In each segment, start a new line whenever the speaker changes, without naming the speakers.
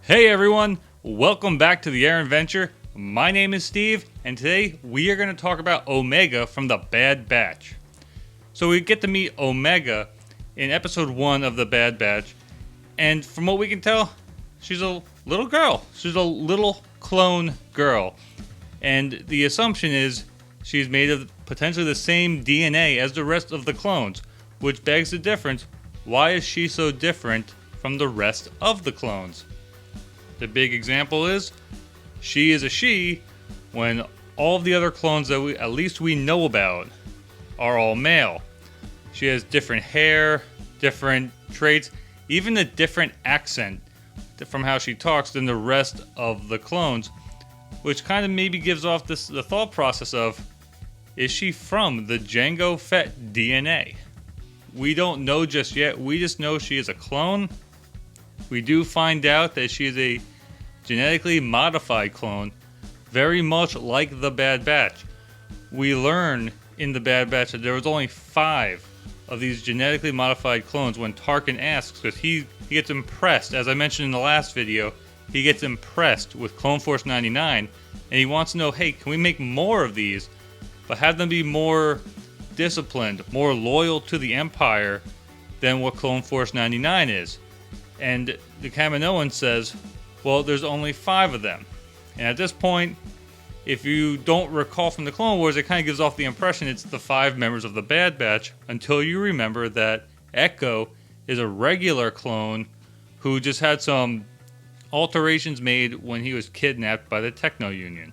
Hey everyone, welcome back to the Errant Venture. My name is Steve, and today we are going to talk about Omega from the Bad Batch. So we get to meet Omega in episode 1 of the Bad Batch, and from what we can tell, she's a little girl. She's a little clone girl, and the assumption is she's made of potentially the same DNA as the rest of the clones, which begs the difference. Why is she so different from the rest of the clones? The big example is she is a she when all of the other clones that at least we know about are all male. She has different hair, different traits, even a different accent from how she talks than the rest of the clones, which kind of maybe gives off the thought process of, is she from the Jango Fett DNA? We don't know just yet. We just know she is a clone. We do find out that she is a genetically modified clone, very much like the Bad Batch. We learn in the Bad Batch that there was only 5 of these genetically modified clones when Tarkin asks, because he gets impressed, as I mentioned in the last video, he gets impressed with Clone Force 99, and he wants to know, hey, can we make more of these, but have them be more disciplined, more loyal to the Empire than what Clone Force 99 is? And the Kaminoan says, well, there's only 5 of them. And at this point, if you don't recall from the Clone Wars, it kind of gives off the impression it's the 5 members of the Bad Batch, until you remember that Echo is a regular clone who just had some alterations made when he was kidnapped by the Techno Union.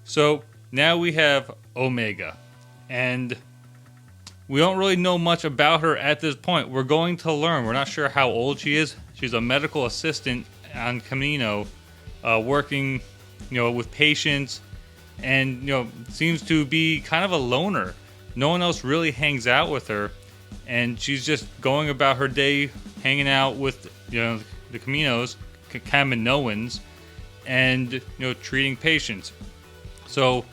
So now we have Omega, and we don't really know much about her at this point. We're going to learn. We're not sure how old she is. She's a medical assistant on Kamino, working, with patients, and seems to be kind of a loner. No one else really hangs out with her, and she's just going about her day, hanging out with the Kaminoans, and treating patients. So,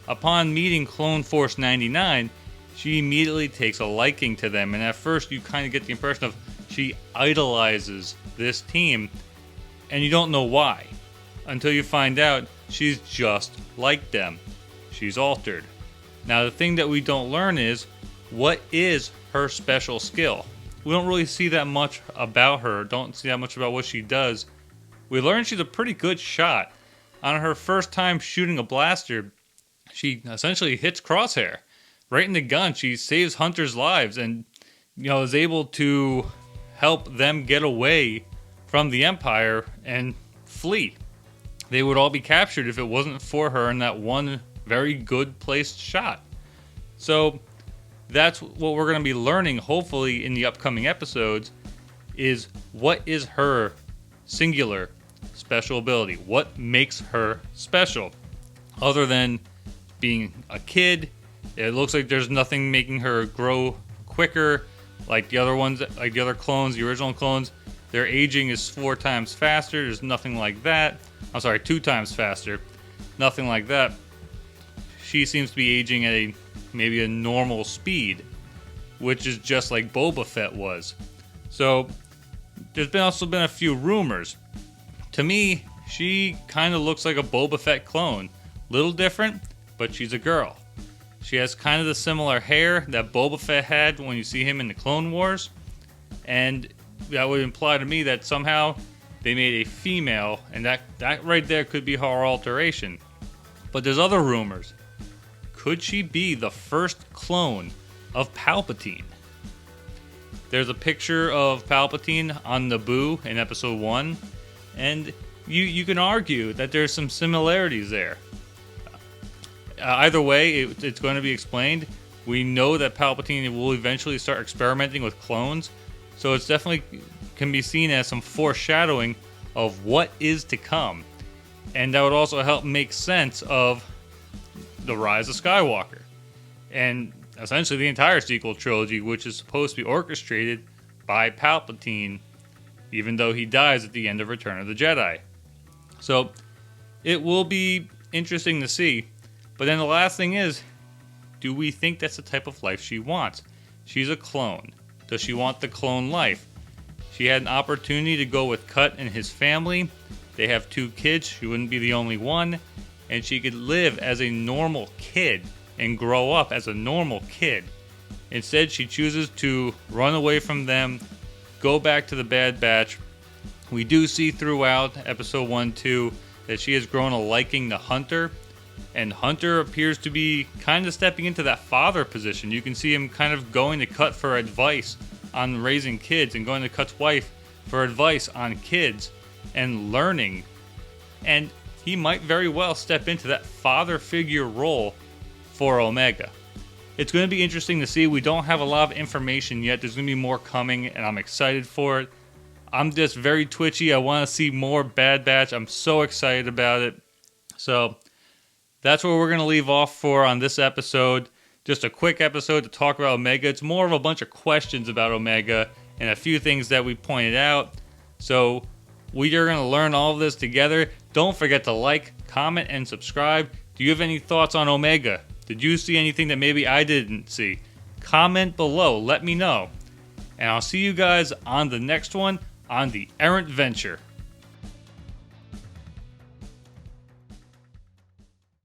upon meeting Clone Force 99, she immediately takes a liking to them, and at first you kind of get the impression of she idolizes this team, and you don't know why, until you find out she's just like them. She's altered. Now the thing that we don't learn is, what is her special skill? We don't really see that much about her, don't see that much about what she does. We learn she's a pretty good shot. On her first time shooting a blaster, she essentially hits Crosshair right in the gun. She saves Hunter's lives and is able to help them get away from the Empire and flee. They would all be captured if it wasn't for her and that one very good placed shot. So that's what we're going to be learning, hopefully, in the upcoming episodes, is what is her singular special ability? What makes her special? Other than being a kid, it looks like there's nothing making her grow quicker like the other ones, like the other clones, the original clones. Their aging is 4 times faster. There's nothing like that. I'm sorry, 2 times faster. Nothing like that. She seems to be aging at maybe a normal speed, which is just like Boba Fett was. So there's also been a few rumors. To me, she kind of looks like a Boba Fett clone. Little different, but she's a girl. She has kind of the similar hair that Boba Fett had when you see him in the Clone Wars, and that would imply to me that somehow they made a female, and that right there could be her alteration. But there's other rumors. Could she be the first clone of Palpatine? There's a picture of Palpatine on Naboo in episode 1, and you can argue that there's some similarities there. Either way, it's going to be explained. We know that Palpatine will eventually start experimenting with clones, so it's definitely can be seen as some foreshadowing of what is to come. And that would also help make sense of the rise of Skywalker, and essentially the entire sequel trilogy, which is supposed to be orchestrated by Palpatine, even though he dies at the end of Return of the Jedi. So it will be interesting to see. But then the last thing is, do we think that's the type of life she wants? She's a clone. Does she want the clone life? She had an opportunity to go with Cut and his family. They have 2 kids. She wouldn't be the only one. And she could live as a normal kid and grow up as a normal kid. Instead, she chooses to run away from them, go back to the Bad Batch. We do see throughout episode 1-2 that she has grown a liking to Hunter. And Hunter appears to be kind of stepping into that father position. You can see him kind of going to Cut for advice on raising kids and going to Cut's wife for advice on kids and learning. And he might very well step into that father figure role for Omega. It's going to be interesting to see. We don't have a lot of information yet. There's going to be more coming, and I'm excited for it. I'm just very twitchy. I want to see more Bad Batch. I'm so excited about it. So that's where we're going to leave off for on this episode. Just a quick episode to talk about Omega. It's more of a bunch of questions about Omega and a few things that we pointed out. So we are going to learn all of this together. Don't forget to like, comment, and subscribe. Do you have any thoughts on Omega? Did you see anything that maybe I didn't see? Comment below. Let me know. And I'll see you guys on the next one on the Errant Venture.